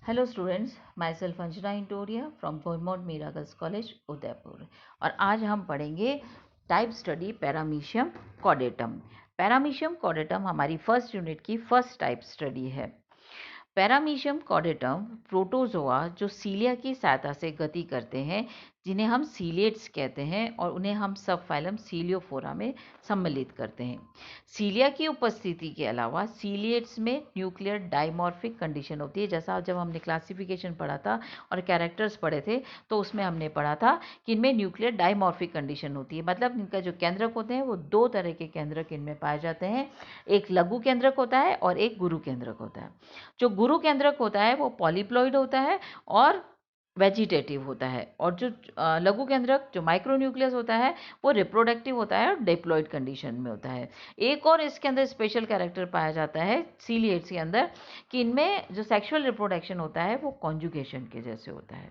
Hello students, myself Anjana इंटोरिया from Vermont Meera girls college Udaipur. और आज हम पढ़ेंगे type study paramecium caudatum. Paramecium caudatum हमारी फर्स्ट यूनिट की फर्स्ट टाइप स्टडी है। पैरामीशियम कॉर्डेटम प्रोटोजोआ जो सीलिया की सहायता से गति करते हैं, जिन्हें हम सीलिएट्स कहते हैं, और उन्हें हम सब फाइलम सीलियोफोरा में सम्मिलित करते हैं। सीलिया की उपस्थिति के अलावा सीलिएट्स में न्यूक्लियर डाइमॉर्फिक कंडीशन होती है। जैसा जब हमने क्लासिफिकेशन पढ़ा था और कैरेक्टर्स पढ़े थे, तो उसमें हमने पढ़ा था कि इनमें न्यूक्लियर डाइमॉर्फिक कंडीशन होती है। मतलब इनका जो केंद्रक होते हैं वो दो तरह के केंद्रक इनमें पाए जाते हैं। एक लघु केंद्रक होता है और एक गुरु केंद्रक होता है। जो गुरु केंद्रक होता है वो पॉलीप्लॉइड होता है और वेजिटेटिव होता है, और जो लघु केंद्रक जो माइक्रोन्यूक्लियस होता है वो रिप्रोडक्टिव होता है और डिप्लॉइड कंडीशन में होता है। एक और इसके अंदर स्पेशल कैरेक्टर पाया जाता है सीलिएट्स के अंदर कि इनमें जो सेक्सुअल रिप्रोडक्शन होता है वो कॉन्जुगेशन के जैसे होता है।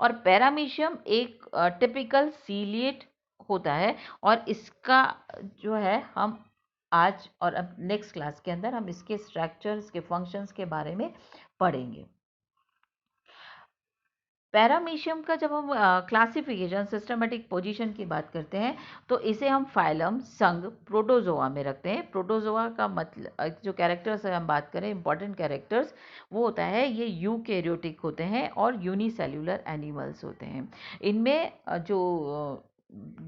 और पैरामीशियम एक टिपिकल सीलिएट होता है, और इसका जो है हम आज और अब नेक्स्ट क्लास के अंदर हम इसके स्ट्रक्चर्स के फंक्शंस के बारे में पढ़ेंगे। पैरामीशियम का जब हम क्लासिफिकेशन सिस्टमेटिक पोजीशन की बात करते हैं, तो इसे हम फाइलम संघ प्रोटोजोआ में रखते हैं। प्रोटोजोआ का मतलब जो कैरेक्टर्स हम बात करें इंपॉर्टेंट कैरेक्टर्स, वो होता है ये यूकैरियोटिक होते हैं और यूनिसेल्युलर एनिमल्स होते हैं। इनमें जो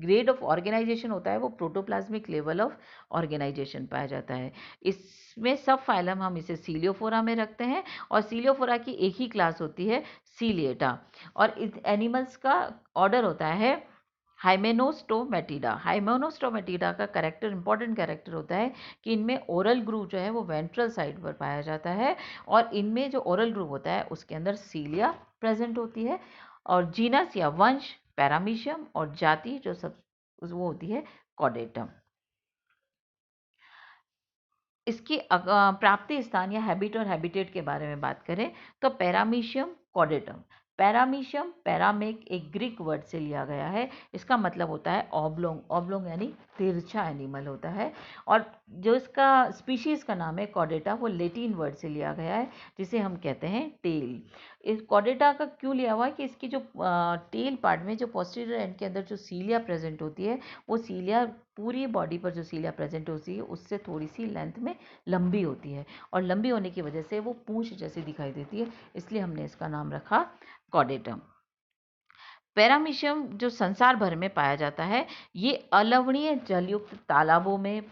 ग्रेड ऑफ ऑर्गेनाइजेशन होता है वो प्रोटोप्लाज्मिक लेवल ऑफ ऑर्गेनाइजेशन पाया जाता है। इसमें सब फाइलम हम इसे सीलियोफोरा में रखते हैं, और सीलियोफोरा की एक ही क्लास होती है सीलिएटा। और इस एनिमल्स का ऑर्डर होता है हाइमेनोस्टोमेटिडा। हाइमेनोस्टोमेटिडा का कैरेक्टर इंपॉर्टेंट कैरेक्टर होता है कि इनमें ओरल ग्रूव जो है वो वेंट्रल साइड पर पाया जाता है, और इनमें जो ओरल ग्रूव होता है उसके अंदर सीलिया प्रेजेंट होती है। और जीनस या वंश पैरामीशियम, और जाति जो सब वो होती है कॉर्डेटम। इसकी प्राप्ति स्थान या हैबिट और हैबिटेट के बारे में बात करें तो पैरामीशियम कॉर्डेटम। पैरामीशियम पैरामेक एक ग्रीक वर्ड से लिया गया है। इसका मतलब होता है ऑब्लोंग। ऑब्लोंग यानी तिरछा एनिमल होता है। और जो इसका स्पीशीज़ का नाम है कॉर्डेटा, वो लेटिन वर्ड से लिया गया है, जिसे हम कहते हैं टेल। इस कॉर्डेटा का क्यों लिया हुआ है कि इसकी जो टेल पार्ट में जो पोस्टीरियर एंड के अंदर जो सीलिया प्रेजेंट होती है, वो सीलिया पूरी बॉडी पर जो सीलिया प्रेजेंट होती है उससे थोड़ी सी लेंथ में लंबी होती है, और लंबी होने की वजह से वो पूंछ जैसी दिखाई देती है, इसलिए हमने इसका नाम रखा कॉर्डेटम। पैरामीशियम जो संसार भर में पाया जाता है, ये अलवणीय जलयुक्त तालाबों में,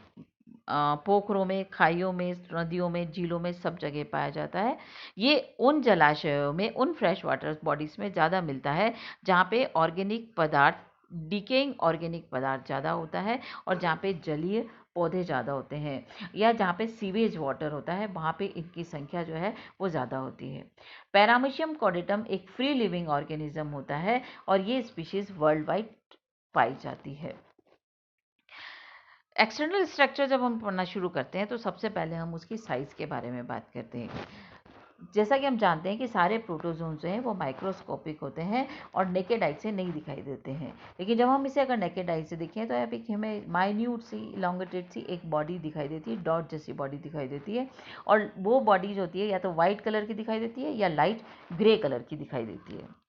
पोखरों में, खाइयों में, नदियों में, झीलों में सब जगह पाया जाता है। ये उन जलाशयों में, उन फ्रेश वाटर बॉडीज़ में ज़्यादा मिलता है जहाँ पे ऑर्गेनिक पदार्थ, डिकेइंग ऑर्गेनिक पदार्थ ज़्यादा होता है, और जहाँ पे जलीय पौधे ज़्यादा होते हैं, या जहाँ पे सीवेज वाटर होता है, वहाँ पे इनकी संख्या जो है वो ज़्यादा होती है। पैरामीशियम कॉर्डेटम एक फ्री लिविंग ऑर्गेनिज्म होता है, और ये स्पीशीज़ वर्ल्ड वाइड पाई जाती है। एक्सटर्नल स्ट्रक्चर जब हम पढ़ना शुरू करते हैं तो सबसे पहले हम उसकी साइज़ के बारे में बात करते हैं। जैसा कि हम जानते हैं कि सारे प्रोटोजोन्स जो हैं वो माइक्रोस्कोपिक होते हैं और नेकेड आई से नहीं दिखाई देते हैं, लेकिन जब हम इसे अगर नेकेड आई से देखें तो यहाँ पे हमें माइन्यूट सी इलोंगेटेड सी एक बॉडी दिखाई देती है, डॉट जैसी बॉडी दिखाई देती है, और वो बॉडी जो होती है या तो वाइट कलर की दिखाई देती है या लाइट ग्रे कलर की दिखाई देती है।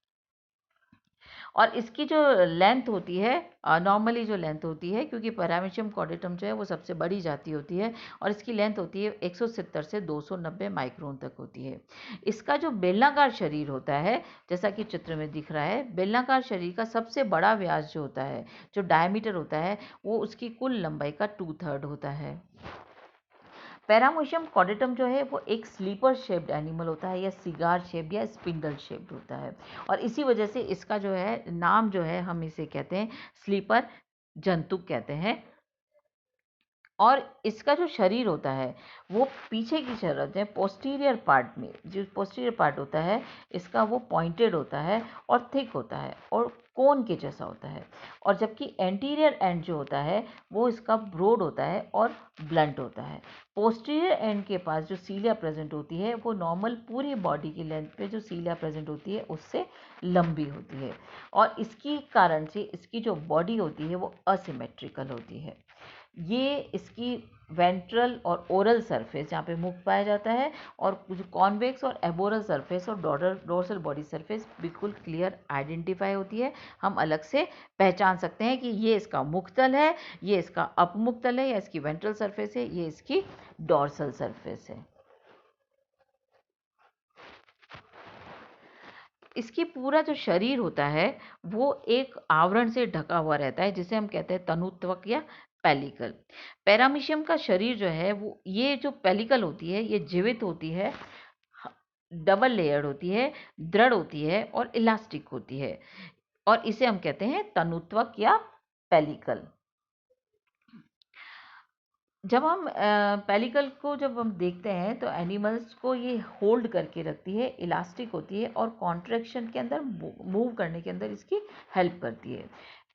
और इसकी जो लेंथ होती है, नॉर्मली जो लेंथ होती है, क्योंकि पैरामीशियम कॉर्डेटम जो है वो सबसे बड़ी जाति होती है, और इसकी लेंथ होती है 170 से 290 माइक्रोन तक होती है। इसका जो बेलनाकार शरीर होता है, जैसा कि चित्र में दिख रहा है, बेलनाकार शरीर का सबसे बड़ा व्यास जो होता है, जो डायमीटर होता है, वो उसकी कुल लंबाई का 2/3 होता है। पैरामीशियम कॉर्डेटम जो है वो एक स्लीपर शेप्ड एनिमल होता है, या सिगार शेप्ड या स्पिंडल शेप्ड होता है, और इसी वजह से इसका जो है नाम जो है हम इसे कहते हैं स्लीपर जंतुक कहते हैं। और इसका जो शरीर होता है वो पीछे की तरफ है, पोस्टीरियर पार्ट में जो पोस्टीरियर पार्ट होता है इसका वो पॉइंटेड होता है और थिक होता है और कोन के जैसा होता है, और जबकि एंटीरियर एंड जो होता है वो इसका ब्रॉड होता है और ब्लंट होता है। पोस्टीरियर एंड के पास जो सीलिया प्रेजेंट होती है वो नॉर्मल पूरी बॉडी की लेंथ पे जो सीलिया प्रेजेंट होती है उससे लंबी होती है, और इसकी कारण से इसकी जो बॉडी होती है वो असिमेट्रिकल होती है। ये इसकी वेंट्रल और ओरल सरफेस जहाँ पे मुख पाया जाता है, और जो कॉन्वेक्स और एबोरल सरफेस और डोर्सल बॉडी सरफेस बिल्कुल क्लियर आइडेंटिफाई होती है। हम अलग से पहचान सकते हैं कि ये इसका मुखतल है, ये इसका अपमुखतल है, या इसकी वेंट्रल सरफेस है, ये इसकी डोर्सल सरफेस है। इसकी पूरा जो शरीर होता है वो एक आवरण से ढका हुआ रहता है, जिसे हम कहते हैं तनुत्वक या पेलिकल। पैरामीशियम का शरीर जो है वो, ये जो पेलिकल होती है ये जीवित होती है, डबल लेयर्ड होती है, दृढ़ होती है और इलास्टिक होती है, और इसे हम कहते हैं तनुत्वक या पेलिकल। जब हम पेलिकल को जब हम देखते हैं तो एनिमल्स को ये होल्ड करके रखती है, इलास्टिक होती है और कॉन्ट्रैक्शन के अंदर मूव करने के अंदर इसकी हेल्प करती है।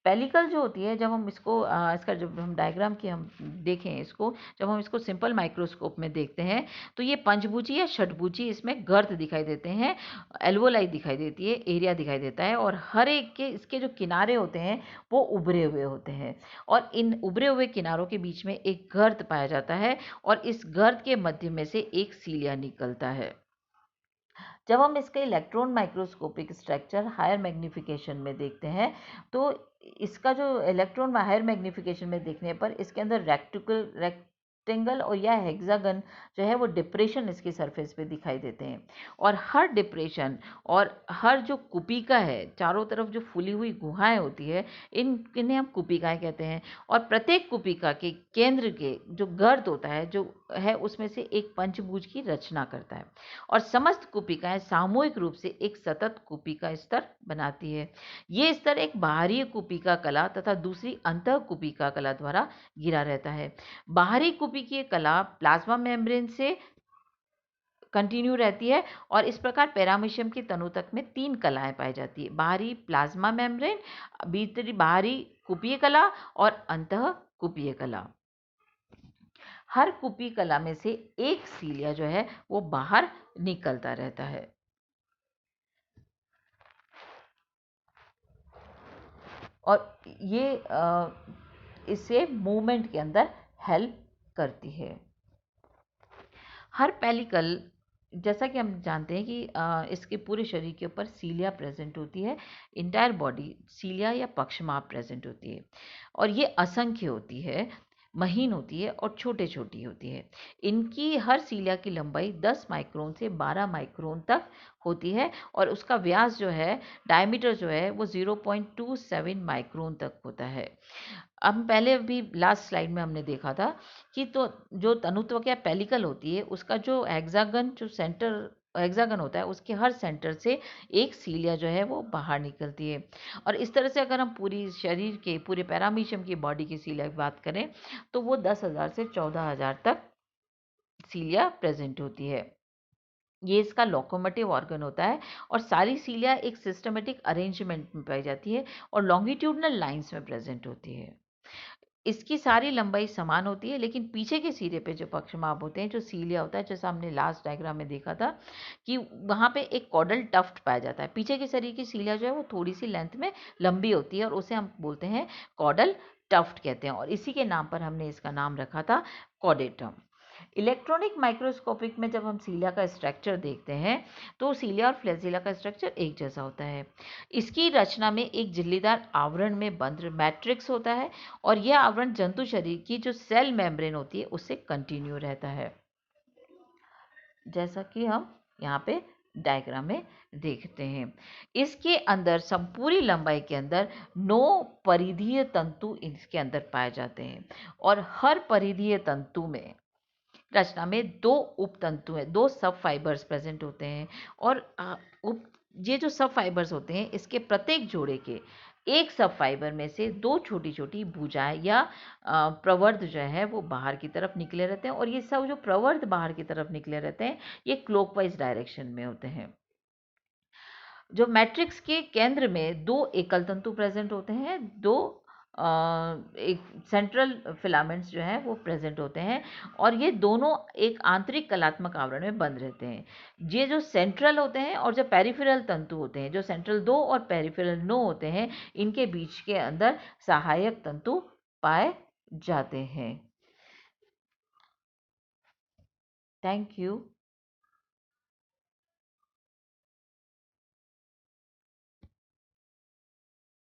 पेलिकल जो होती है, जब हम इसको इसका जब हम डायग्राम की हम देखें इसको, जब हम इसको सिंपल माइक्रोस्कोप में देखते हैं तो ये पंचभुजी या षटभुजी इसमें गर्त दिखाई देते हैं, एल्वोलाई दिखाई देती है, एरिया दिखाई देता है, और हर एक के इसके जो किनारे होते हैं वो उभरे हुए होते हैं, और इन उभरे हुए किनारों के बीच में एक गर्त पाया जाता है, और इस गर्त के मध्य में से एक सीलिया निकलता है। जब हम इसके electron microscopic structure higher magnification में देखते हैं तो इसका जो इलेक्ट्रॉन हायर मैग्नीफिकेशन में देखने पर इसके अंदर रेक्टेंगल और या हेक्सागन जो है वो डिप्रेशन इसकी सरफेस पे दिखाई देते हैं, और हर डिप्रेशन और हर जो कुपिका है, चारों तरफ जो फूली हुई गुहाएं होती है, इन्हें हम कुपिकाएं कहते हैं, और प्रत्येक कुपिका के केंद्र के जो गर्त होता है जो है उसमें से एक पंचभुज की रचना करता है, और समस्त कुपिकाएं सामूहिक रूप से एक सतत कुपिका स्तर बनाती है। ये स्तर एक बाहरी कुपिका कला तथा दूसरी अंतः कुपिका कला द्वारा घिरा रहता है। बाहरी कुपिकीय कला प्लाज्मा मेम्ब्रेन से कंटिन्यू रहती है, और इस प्रकार पैरामीशियम की तनुतक में 3 कलाएं पाई जाती है: बाहरी प्लाज्मा मेम्ब्रेन, भीतरी बाहरी कुपीय कला और अंतः कुपीय कला। हर कुपी कला में से एक सीलिया जो है वो बाहर निकलता रहता है, और ये इसे मूवमेंट के अंदर हेल्प करती है। हर पेलिकल, जैसा कि हम जानते हैं कि इसके पूरे शरीर के ऊपर सीलिया प्रेजेंट होती है, इंटायर बॉडी सीलिया या पक्षमाप प्रेजेंट होती है, और ये असंख्य होती है, महीन होती है और छोटे छोटी होती है। इनकी हर सीलिया की लंबाई 10 माइक्रोन से 12 माइक्रोन तक होती है, और उसका व्यास जो है, डायमीटर जो है वो 0.27 माइक्रोन तक होता है। अब पहले भी लास्ट स्लाइड में हमने देखा था कि तो जो तनुत्वक या पेलिकल होती है उसका जो हेक्सागन, जो सेंटर हेक्सागन होता है, उसके हर सेंटर से एक सीलिया जो है वो बाहर निकलती है, और इस तरह से अगर हम पूरी शरीर के पूरे पैरामीशियम की बॉडी की सीलिया की बात करें तो वो 10,000 से 14,000 तक सीलिया प्रेजेंट होती है। ये इसका लोकोमोटिव ऑर्गन होता है, और सारी सीलिया एक सिस्टमेटिक अरेंजमेंट में पाई जाती है और लॉन्गिट्यूडनल लाइंस में प्रेजेंट होती है। इसकी सारी लंबाई समान होती है, लेकिन पीछे के सिरे पे जो पक्षमाप होते हैं, जो सीलिया होता है, जैसा हमने लास्ट डायग्राम में देखा था कि वहाँ पे एक कॉडल टफ्ट पाया जाता है। पीछे के शरीर की सीलिया जो है वो थोड़ी सी लेंथ में लंबी होती है, और उसे हम बोलते हैं कॉडल टफ्ट कहते हैं, और इसी के नाम पर हमने इसका नाम रखा था कॉडेटम। इलेक्ट्रॉनिक माइक्रोस्कोपिक में जब हम सीलिया का स्ट्रक्चर देखते हैं तो सीलिया और फ्लैजिला का स्ट्रक्चर एक जैसा होता है। इसकी रचना में एक झिल्लीदार आवरण में बंद मैट्रिक्स होता है, और यह आवरण जंतु शरीर की जो सेल मेम्ब्रेन होती है उससे कंटिन्यू रहता है, जैसा कि हम यहाँ पे डायग्राम में देखते हैं। इसके अंदर पूरी लंबाई के अंदर 9 परिधीय तंतु इसके अंदर पाए जाते हैं, और हर परिधीय तंतु में रचना में 2 उपतंतु हैं, 2 सब फाइबर्स प्रेजेंट होते हैं, और ये जो सब फाइबर्स होते हैं इसके प्रत्येक जोड़े के एक सब फाइबर में से 2 छोटी छोटी भुजाएं या प्रवर्ध जो है वो बाहर की तरफ निकले रहते हैं, और ये सब जो प्रवर्ध बाहर की तरफ निकले रहते हैं ये क्लॉकवाइज डायरेक्शन में होते हैं। जो मैट्रिक्स के केंद्र में 2 एकल तंतु प्रेजेंट होते हैं, 2 एक सेंट्रल फिलामेंट्स जो हैं वो प्रेजेंट होते हैं, और ये दोनों एक आंतरिक कलात्मक आवरण में बंद रहते हैं। ये जो सेंट्रल होते हैं और जो पेरिफेरल तंतु होते हैं, जो सेंट्रल 2 और पेरिफेरल 9 होते हैं, इनके बीच के अंदर सहायक तंतु पाए जाते हैं। Thank you.